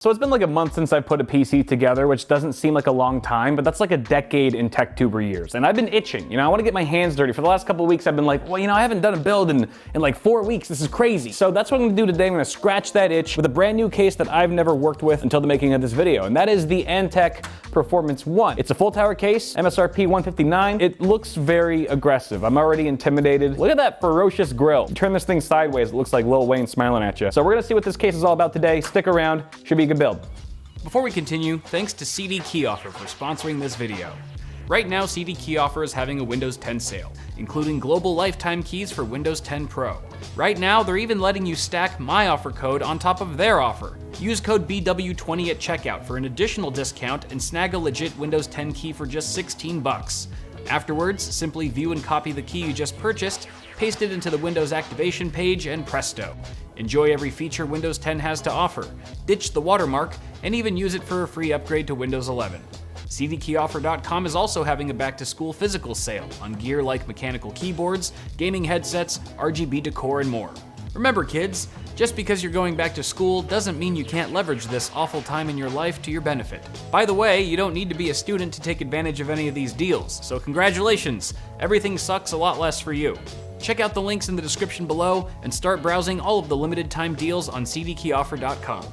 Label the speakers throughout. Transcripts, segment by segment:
Speaker 1: So it's been like a month since I put a PC together, which doesn't seem like a long time, but that's like a decade in TechTuber years. And I've been itching, I want to get my hands dirty. For the last couple of weeks, I've been like, well, I haven't done a build in like 4 weeks. This is crazy. So that's what I'm gonna do today. I'm gonna scratch that itch with a brand new case that I've never worked with until the making of this video. And that is the Antec Performance 1. It's a full tower case, MSRP $159. It looks very aggressive. I'm already intimidated. Look at that ferocious grill. You turn this thing sideways, it looks like Lil Wayne smiling at you. So we're gonna see what this case is all about today. Stick around, should be a good build.
Speaker 2: Before we continue, thanks to CD Key Offer for sponsoring this video. Right now, CD Key Offer is having a Windows 10 sale, including global lifetime keys for Windows 10 Pro. Right now, they're even letting you stack my offer code on top of their offer. Use code BW20 at checkout for an additional discount and snag a legit Windows 10 key for just 16 bucks. Afterwards, simply view and copy the key you just purchased, paste it into the Windows activation page, and presto. Enjoy every feature Windows 10 has to offer, ditch the watermark, and even use it for a free upgrade to Windows 11. CDKeyOffer.com is also having a back-to-school physical sale on gear like mechanical keyboards, gaming headsets, RGB decor, and more. Remember kids, just because you're going back to school doesn't mean you can't leverage this awful time in your life to your benefit. By the way, you don't need to be a student to take advantage of any of these deals, so congratulations, everything sucks a lot less for you. Check out the links in the description below and start browsing all of the limited time deals on CDKeyOffer.com.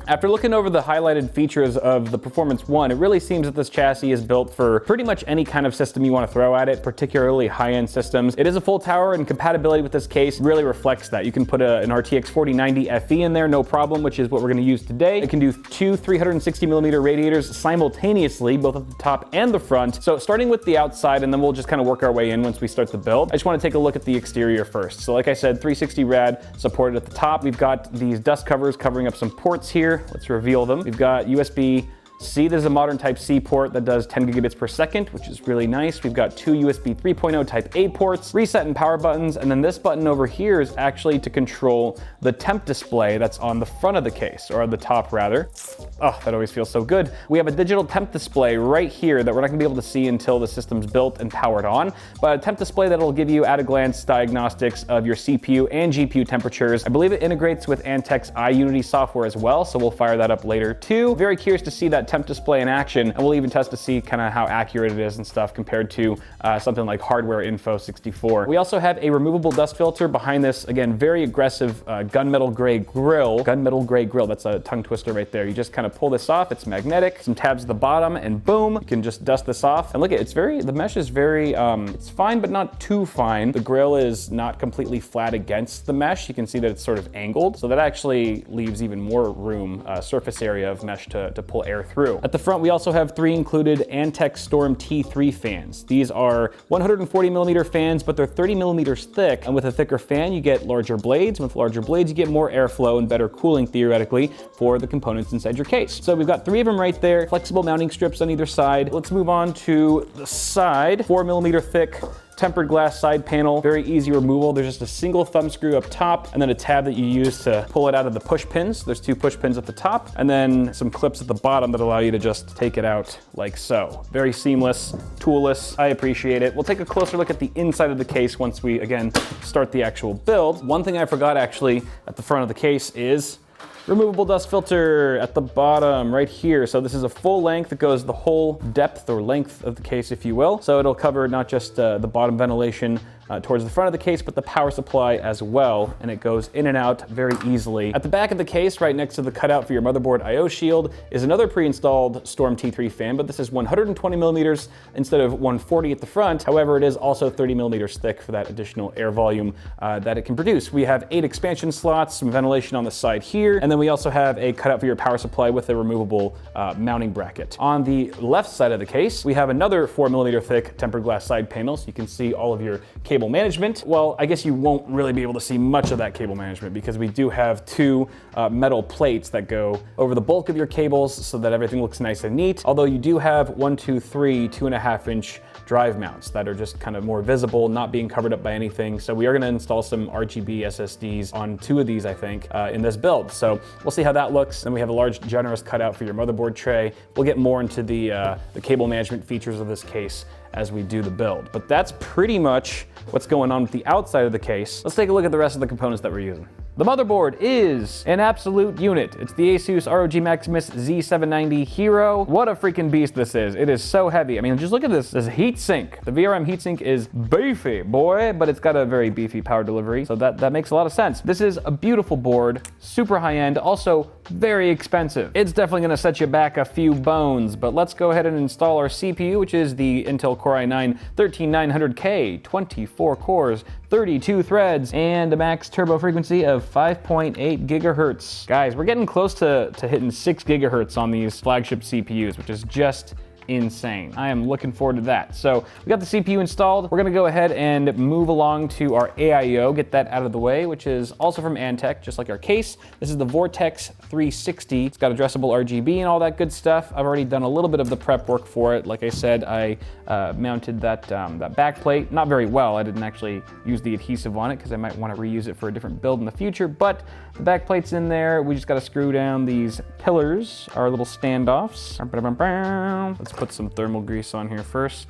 Speaker 1: After looking over the highlighted features of the Performance 1, it really seems that this chassis is built for pretty much any kind of system you want to throw at it, particularly high-end systems. It is a full tower, and compatibility with this case really reflects that. You can put an RTX 4090 FE in there, no problem, which is what we're going to use today. It can do two 360mm radiators simultaneously, both at the top and the front. So starting with the outside, and then we'll just kind of work our way in once we start the build. I just want to take a look at the exterior first. So like I said, 360 rad supported at the top. We've got these dust covers covering up some ports here. Let's reveal them. We've got USB-C. This is a modern Type-C port that does 10 gigabits per second, which is really nice. We've got two USB 3.0 Type-A ports, reset and power buttons, and then this button over here is actually to control the temp display that's on the front of the case, or the top rather. Oh, that always feels so good. We have a digital temp display right here that we're not gonna be able to see until the system's built and powered on, but a temp display that'll give you at-a-glance diagnostics of your CPU and GPU temperatures. I believe it integrates with Antec's iUnity software as well, so we'll fire that up later too. Very curious to see that temp display in action, and we'll even test to see kind of how accurate it is and stuff compared to something like Hardware Info 64. We also have a removable dust filter behind this, again, very aggressive gunmetal gray grill. Gunmetal gray grill, that's a tongue twister right there. You just kind of pull this off, it's magnetic, some tabs at the bottom, and boom, you can just dust this off. And look at it, the mesh is very, it's fine but not too fine. The grill is not completely flat against the mesh. You can see that it's sort of angled, so that actually leaves even more room, surface area of mesh to pull air through. At the front, we also have 3 included Antec Storm T3 fans. These are 140mm fans, but they're 30mm thick, and with a thicker fan, you get larger blades. With larger blades, you get more airflow and better cooling, theoretically, for the components inside your case. So we've got 3 of them right there, flexible mounting strips on either side. Let's move on to the side. 4mm thick tempered glass side panel, very easy removal. There's just a single thumb screw up top and then a tab that you use to pull it out of the push pins. There's 2 push pins at the top and then some clips at the bottom that allow you to just take it out like so. Very seamless, toolless. I appreciate it. We'll take a closer look at the inside of the case once we, again, start the actual build. One thing I forgot actually at the front of the case is removable dust filter at the bottom right here. So this is a full length that goes the whole depth or length of the case, if you will. So it'll cover not just the bottom ventilation towards the front of the case, but the power supply as well, and it goes in and out very easily. At the back of the case, right next to the cutout for your motherboard I/O shield, is another pre-installed Storm T3 fan, but this is 120mm instead of 140 at the front. However, it is also 30mm thick for that additional air volume that it can produce. We have 8 expansion slots, some ventilation on the side here, and then we also have a cutout for your power supply with a removable mounting bracket. On the left side of the case, we have another 4mm thick tempered glass side panel, so you can see all of your cable management. Well, I guess you won't really be able to see much of that cable management because we do have 2 metal plates that go over the bulk of your cables so that everything looks nice and neat. Although you do have 1, 2, 3 2.5-inch drive mounts that are just kind of more visible, not being covered up by anything. So we are going to install some RGB SSDs on 2 of these, I think, in this build. So we'll see how that looks. Then we have a large, generous cutout for your motherboard tray. We'll get more into the cable management features of this case as we do the build. But that's pretty much what's going on with the outside of the case. Let's take a look at the rest of the components that we're using. The motherboard is an absolute unit. It's the Asus ROG Maximus Z790 Hero. What a freaking beast this is. It is so heavy. I mean, just look at this heatsink. The VRM heatsink is beefy, boy, but it's got a very beefy power delivery, so that makes a lot of sense. This is a beautiful board, super high-end, also very expensive. It's definitely gonna set you back a few bones, but let's go ahead and install our CPU, which is the Intel Core i9-13900K, 24 cores, 32 threads, and a max turbo frequency of 5.8 gigahertz. Guys, we're getting close to hitting 6 gigahertz on these flagship CPUs, which is just insane. I am looking forward to that. So we got the CPU installed. We're gonna go ahead and move along to our AIO, get that out of the way, which is also from Antec, just like our case. This is the Vortex 360. It's got addressable RGB and all that good stuff. I've already done a little bit of the prep work for it. Like I said, I mounted that back plate, not very well. I didn't actually use the adhesive on it because I might want to reuse it for a different build in the future, but the back plate's in there. We just got to screw down these pillars, our little standoffs. Let's put some thermal grease on here first.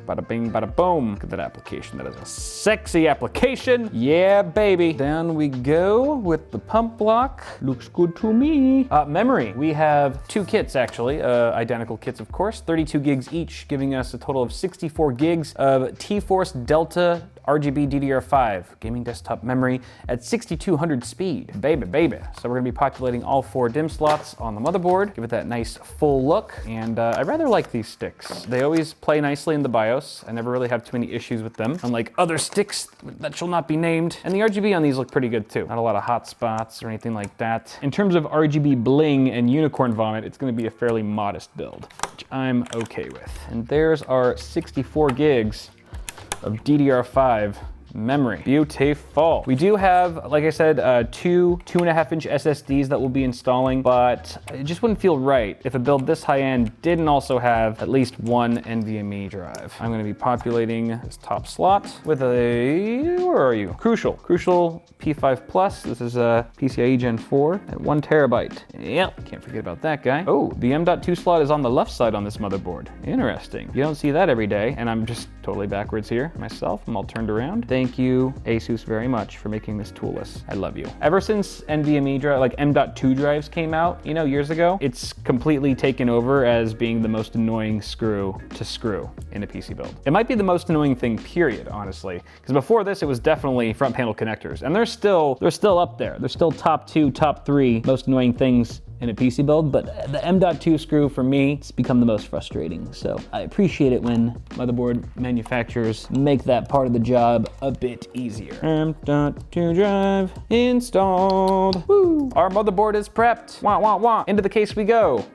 Speaker 1: Bada bing, bada boom. Look at that application. That is a sexy application. Yeah, baby. Down we go with the pump block. Looks good to me. Memory. We have two kits, actually. Identical kits, of course. 32 gigs each, giving us a total of 64 gigs of T-Force Delta RGB DDR5 gaming desktop memory at 6200 speed. Baby, baby. So we're gonna be populating all 4 DIMM slots on the motherboard. Give it that nice full look. And I rather like these sticks. They always play nicely in the BIOS. I never really have too many issues with them, unlike other sticks that shall not be named. And the RGB on these look pretty good too. Not a lot of hot spots or anything like that. In terms of RGB bling and unicorn vomit, it's gonna be a fairly modest build, which I'm okay with. And there's our 64 gigs of DDR5 memory. Beautiful. We do have, like I said, two 2.5-inch SSDs that we'll be installing, but it just wouldn't feel right if a build this high end didn't also have at least one NVMe drive. I'm going to be populating this top slot with a, where are you? Crucial P5 Plus. This is a PCIe Gen 4 at 1 terabyte. Yep, can't forget about that guy. Oh, the M.2 slot is on the left side on this motherboard. Interesting. You don't see that every day, and I'm just totally backwards here myself. I'm all turned around. Thank you, Asus, very much for making this toolless. I love you. Ever since NVMe drive, like M.2 drives came out, you know, years ago, it's completely taken over as being the most annoying screw to screw in a PC build. It might be the most annoying thing, period, honestly. Because before this, it was definitely front panel connectors, and they're still up there. They're still top 2, top 3 most annoying things in a PC build, but the M.2 screw for me, it's become the most frustrating. So I appreciate it when motherboard manufacturers make that part of the job a bit easier. M.2 drive installed. Woo! Our motherboard is prepped. Wah, wah, wah. Into the case we go.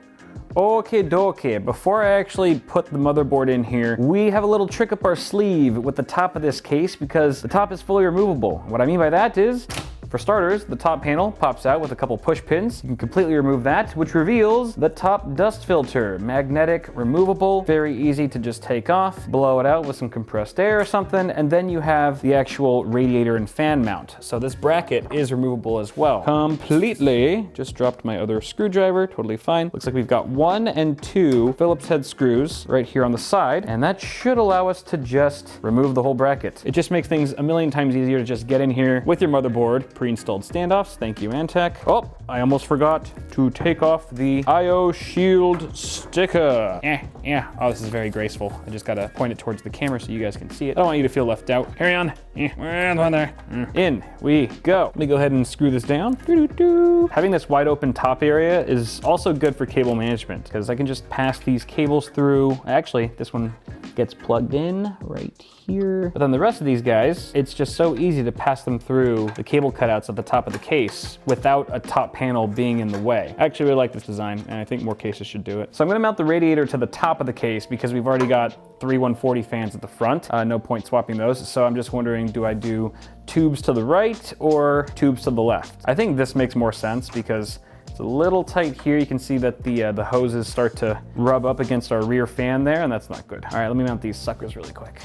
Speaker 1: Okay, dokie. Before I actually put the motherboard in here, we have a little trick up our sleeve with the top of this case because the top is fully removable. What I mean by that is, for starters, the top panel pops out with a couple push pins. You can completely remove that, which reveals the top dust filter. Magnetic, removable, very easy to just take off, blow it out with some compressed air or something, and then you have the actual radiator and fan mount. So this bracket is removable as well. Completely. Just dropped my other screwdriver, totally fine. Looks like we've got 1 and 2 Phillips head screws right here on the side, and that should allow us to just remove the whole bracket. It just makes things a million times easier to just get in here with your motherboard, pre-installed standoffs. Thank you, Antec. Oh, I almost forgot to take off the IO shield sticker. Oh, this is very graceful. I just gotta point it towards the camera so you guys can see it. I don't want you to feel left out. Carry on. In we go. Let me go ahead and screw this down. Having this wide open top area is also good for cable management because I can just pass these cables through. Actually, this one gets plugged in right here. But then the rest of these guys, it's just so easy to pass them through the cable cutouts at the top of the case without a top panel being in the way. I actually really like this design, and I think more cases should do it. So I'm gonna mount the radiator to the top of the case because we've already got 3 140 fans at the front. No point swapping those. So I'm just wondering, do I do tubes to the right or tubes to the left? I think this makes more sense because it's a little tight here. You can see that the hoses start to rub up against our rear fan there, and that's not good. All right, let me mount these suckers really quick.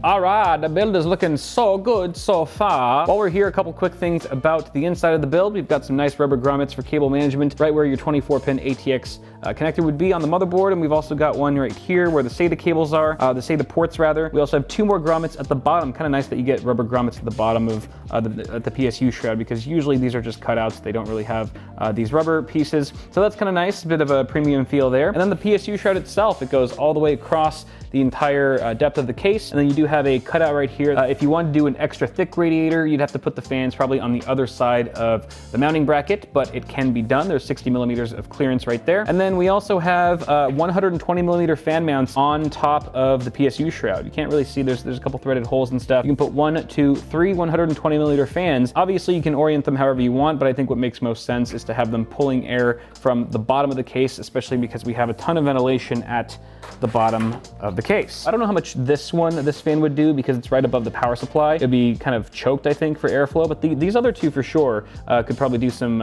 Speaker 1: All right, the build is looking so good so far. While we're here, a couple quick things about the inside of the build. We've got some nice rubber grommets for cable management, right where your 24-pin ATX connector would be on the motherboard, and we've also got one right here where the SATA cables are, the SATA ports rather. We also have two more grommets at the bottom. Kind of nice that you get rubber grommets at the bottom of the PSU shroud, because usually these are just cutouts. They don't really have these rubber pieces. So that's kind of nice, a bit of a premium feel there. And then the PSU shroud itself, it goes all the way across the entire depth of the case. And then you do have a cutout right here. If you want to do an extra thick radiator, you'd have to put the fans probably on the other side of the mounting bracket, but it can be done. There's 60 millimeters of clearance right there. And then we also have 120 millimeter fan mounts on top of the PSU shroud. You can't really see, there's a couple threaded holes and stuff. You can put 1, 2, 3 120 millimeter fans. Obviously you can orient them however you want, but I think what makes most sense is to have them pulling air from the bottom of the case, especially because we have a ton of ventilation at the bottom of the case. I don't know how much this fan would do because it's right above the power supply. It'd be kind of choked, I think, for airflow, but these other two for sure could probably do some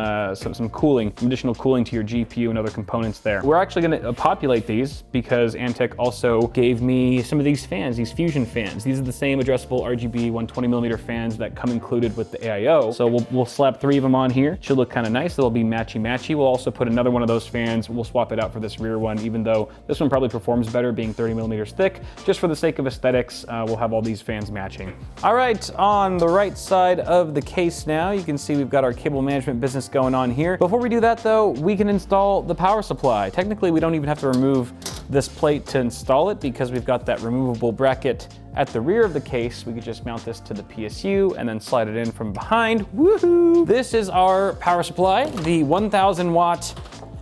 Speaker 1: cooling, some additional cooling to your GPU and other components there. We're actually gonna populate these because Antec also gave me some of these fans, these fusion fans. These are the same addressable RGB 120 millimeter fans that come included with the AIO. So we'll slap 3 of them on here. Should look kind of nice. They'll be matchy-matchy. We'll also put another one of those fans. We'll swap it out for this rear one, even though this one probably performs better being 30 millimeters thick. Just for the sake of aesthetics, we'll have all these fans matching. All right, on the right side of the case now, you can see we've got our cable management business going on here. Before we do that though, we can install the power supply. Technically, we don't even have to remove this plate to install it because we've got that removable bracket at the rear of the case. We could just mount this to the PSU and then slide it in from behind. Woohoo! This is our power supply, the 1000 watt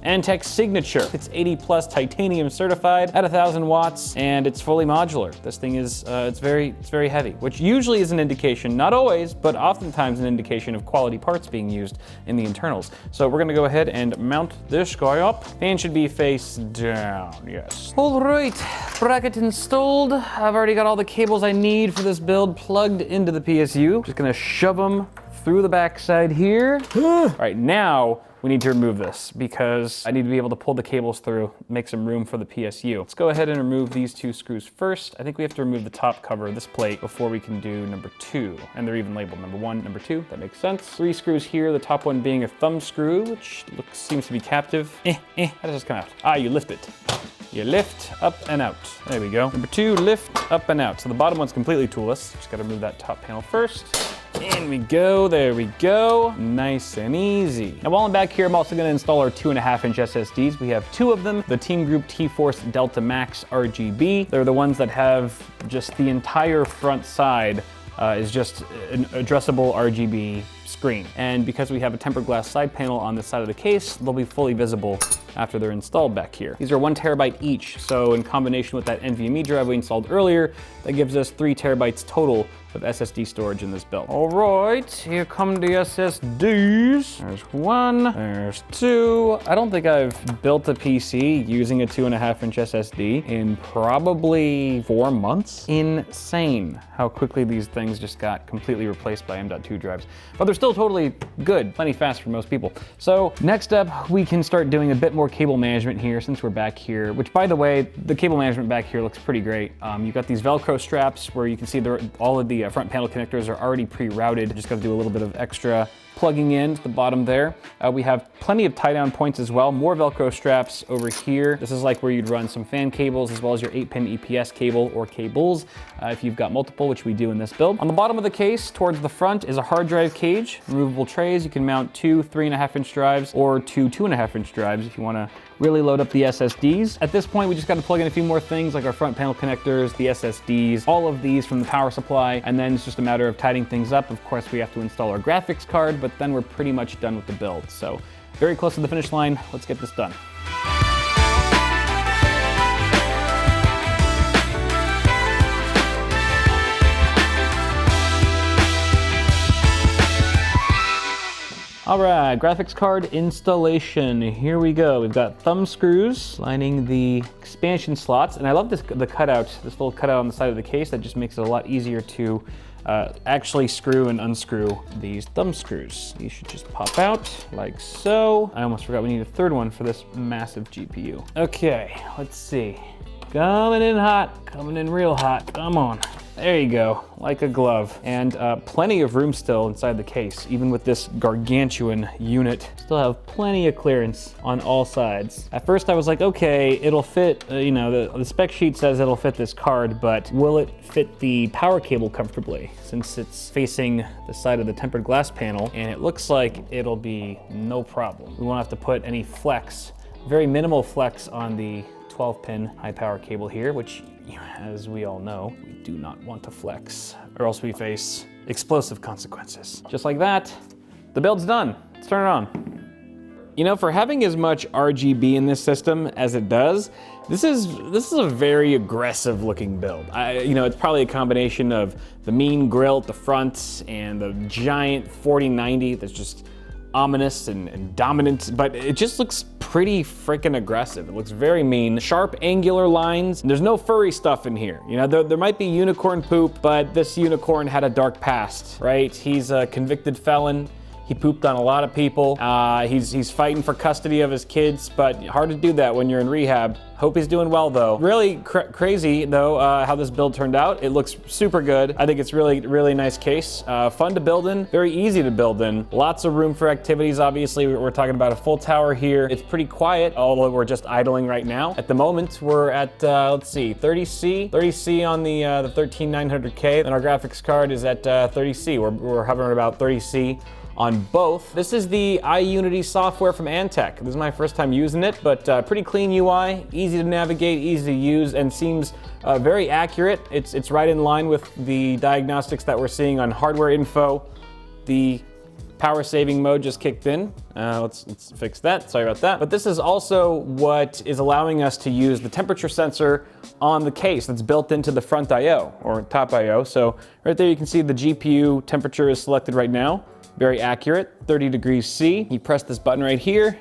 Speaker 1: Antec Signature. It's 80 plus titanium certified at 1000 watts, and it's fully modular. This thing is, it's very heavy, which usually is an indication, not always, but oftentimes an indication of quality parts being used in the internals. So we're gonna go ahead and mount this guy up. Fan should be face down, yes. All right, bracket installed. I've already got all the cables I need for this build plugged into the PSU. Just gonna shove them through the backside here. All right, now, we need to remove this because I need to be able to pull the cables through, make some room for the PSU. Let's go ahead and remove these 2 screws first. I think we have to remove the top cover of this plate before we can do number 2. And they're even labeled number 1, number 2, that makes sense. 3 screws here, the top one being a thumb screw, which seems to be captive. How does this come out? Ah, you lift it. You lift up and out. There we go. Number 2, lift up and out. So the bottom one's completely toolless. Just gotta remove that top panel first. In we go, there we go. Nice and easy. Now while I'm back here, I'm also gonna install our 2.5-inch SSDs. We have 2 of them, the Team Group T-Force Delta Max RGB. They're the ones that have just the entire front side is just an addressable RGB screen. And because we have a tempered glass side panel on this side of the case, they'll be fully visible after they're installed back here. These are 1 terabyte each, so in combination with that NVMe drive we installed earlier, that gives us 3 terabytes total of SSD storage in this build. All right, here come the SSDs. There's 1, there's 2. I don't think I've built a PC using a 2.5-inch SSD in probably 4 months. Insane how quickly these things just got completely replaced by M.2 drives. But they're still totally good, plenty fast for most people. So next up, we can start doing a bit more cable management here since we're back here, which by the way, the cable management back here looks pretty great. You've got these Velcro straps where you can see all of the front panel connectors are already pre-routed. Just gotta do a little bit of extra plugging in to the bottom there. We have plenty of tie-down points as well. More Velcro straps over here. This is like where you'd run some fan cables as well as your 8-pin EPS cable or cables if you've got multiple, which we do in this build. On the bottom of the case, towards the front, is a hard drive cage, removable trays. You can mount 2 3.5-inch drives or 2 2.5-inch drives if you wanna really load up the SSDs. At this point, we just gotta plug in a few more things like our front panel connectors, the SSDs, all of these from the power supply, and then it's just a matter of tidying things up. Of course, we have to install our graphics card, but then we're pretty much done with the build. So very close to the finish line. Let's get this done. All right, graphics card installation. Here we go. We've got thumb screws lining the expansion slots. And I love the cutout, this little cutout on the side of the case. That just makes it a lot easier to actually screw and unscrew these thumb screws. These should just pop out like so. I almost forgot we need a third one for this massive GPU. Okay, let's see. Coming in hot, coming in real hot. Come on. There you go, like a glove. And plenty of room still inside the case, even with this gargantuan unit. Still have plenty of clearance on all sides. At first I was like, okay, it'll fit, you know, the spec sheet says it'll fit this card, but will it fit the power cable comfortably since it's facing the side of the tempered glass panel? And it looks like it'll be no problem. We won't have to put any flex, very minimal flex on the 12-pin high power cable here, which, as we all know, we do not want to flex or else we face explosive consequences. Just like that, the build's done. Let's turn it on. You know, for having as much RGB in this system as it does, this is a very aggressive looking build. You know, it's probably a combination of the mean grille at the front and the giant 4090 that's just ominous and dominant, but it just looks pretty freaking aggressive. It looks very mean. Sharp angular lines. There's no furry stuff in here. You know, there might be unicorn poop, but this unicorn had a dark past, right? He's a convicted felon. He pooped on a lot of people. He's fighting for custody of his kids, but hard to do that when you're in rehab. Hope he's doing well though. Really crazy though how this build turned out. It looks super good. I think it's really nice case. Fun to build in, very easy to build in. Lots of room for activities. Obviously, we're talking about a full tower here. It's pretty quiet, although we're just idling right now. At the moment, we're at, let's see, 30C on the 13900K, and our graphics card is at 30C. We're hovering about 30C on both. This is the iUnity software from Antec. This is my first time using it, but pretty clean UI, easy to navigate, easy to use, and seems very accurate. It's right in line with the diagnostics that we're seeing on hardware info. The power saving mode just kicked in. Let's fix that, sorry about that. But this is also what is allowing us to use the temperature sensor on the case that's built into the front IO, or top IO. So right there you can see the GPU temperature is selected right now. Very accurate, 30 degrees C. You press this button right here,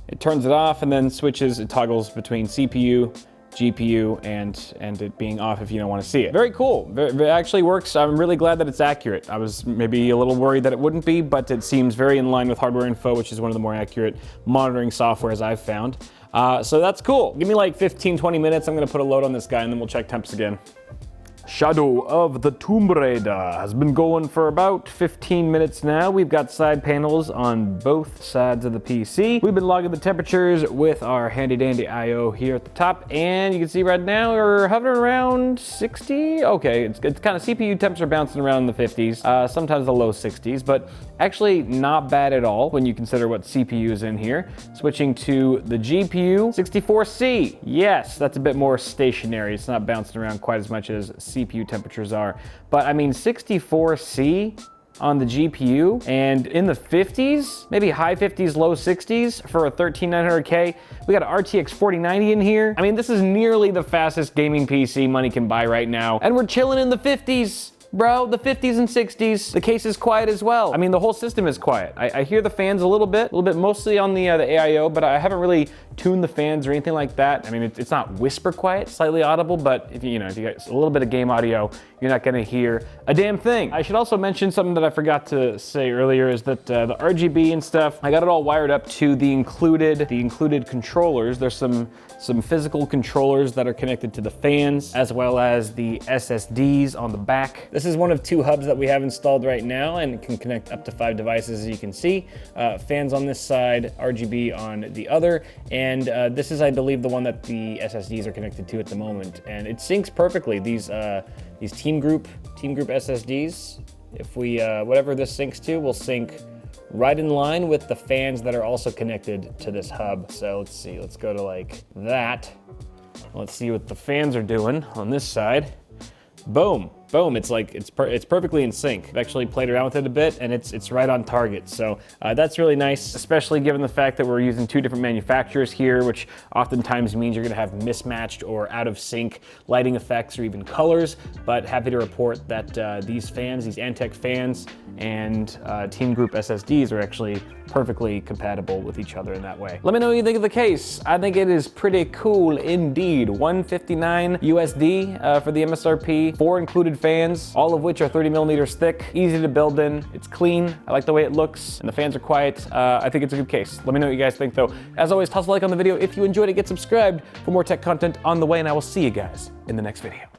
Speaker 1: it turns it off and then switches, it toggles between CPU, GPU, and it being off if you don't want to see it. Very cool, it actually works. I'm really glad that it's accurate. I was maybe a little worried that it wouldn't be, but it seems very in line with hardware info, which is one of the more accurate monitoring softwares I've found. So that's cool. Give me like 15, 20 minutes. I'm gonna put a load on this guy and then we'll check temps again. Shadow of the Tomb Raider has been going for about 15 minutes now. We've got side panels on both sides of the PC. We've been logging the temperatures with our handy dandy IO here at the top, and you can see right now we're hovering around 60. Okay, it's kind of CPU temperature bouncing around in the 50s, sometimes the low 60s, but actually not bad at all when you consider what CPU is in here. Switching to the GPU, 64C. Yes, that's a bit more stationary. It's not bouncing around quite as much as CPU temperatures are, but I mean 64C on the GPU and in the 50s, maybe high 50s, low 60s for a 13900K. We got an RTX 4090 in here. I mean, this is nearly the fastest gaming PC money can buy right now, and we're chilling in the 50s. Bro, the 50s and 60s, the case is quiet as well. I mean, the whole system is quiet. I hear the fans a little bit mostly on the AIO, but I haven't really tuned the fans or anything like that. I mean, it's not whisper quiet, slightly audible, but if you got a little bit of game audio, you're not gonna hear a damn thing. I should also mention something that I forgot to say earlier is that the RGB and stuff, I got it all wired up to the included controllers. There's some physical controllers that are connected to the fans, as well as the SSDs on the back. This is one of 2 hubs that we have installed right now, and it can connect up to 5 devices, as you can see. Fans on this side, RGB on the other, and this is, I believe, the one that the SSDs are connected to at the moment, and it syncs perfectly. These team group SSDs, if we whatever this syncs to, will sync right in line with the fans that are also connected to this hub. So let's see, let's go to like that. Let's see what the fans are doing on this side. Boom. Boom, it's perfectly in sync. I've actually played around with it a bit and it's right on target. So that's really nice, especially given the fact that we're using 2 different manufacturers here, which oftentimes means you're gonna have mismatched or out of sync lighting effects or even colors. But happy to report that these fans, these Antec fans and Team Group SSDs are actually perfectly compatible with each other in that way. Let me know what you think of the case. I think it is pretty cool indeed. $159 USD for the MSRP, 4 included fans, all of which are 30 millimeters thick, easy to build in, it's clean, I like the way it looks, and the fans are quiet. I think it's a good case. Let me know what you guys think though. As always, toss a like on the video if you enjoyed it, get subscribed for more tech content on the way, and I will see you guys in the next video.